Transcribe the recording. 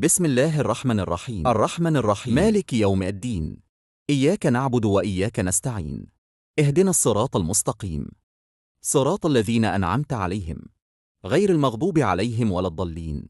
بسم الله الرحمن الرحيم. الرحمن الرحيم، مالك يوم الدين. إياك نعبد وإياك نستعين. اهدنا الصراط المستقيم، صراط الذين أنعمت عليهم، غير المغضوب عليهم ولا الضالين.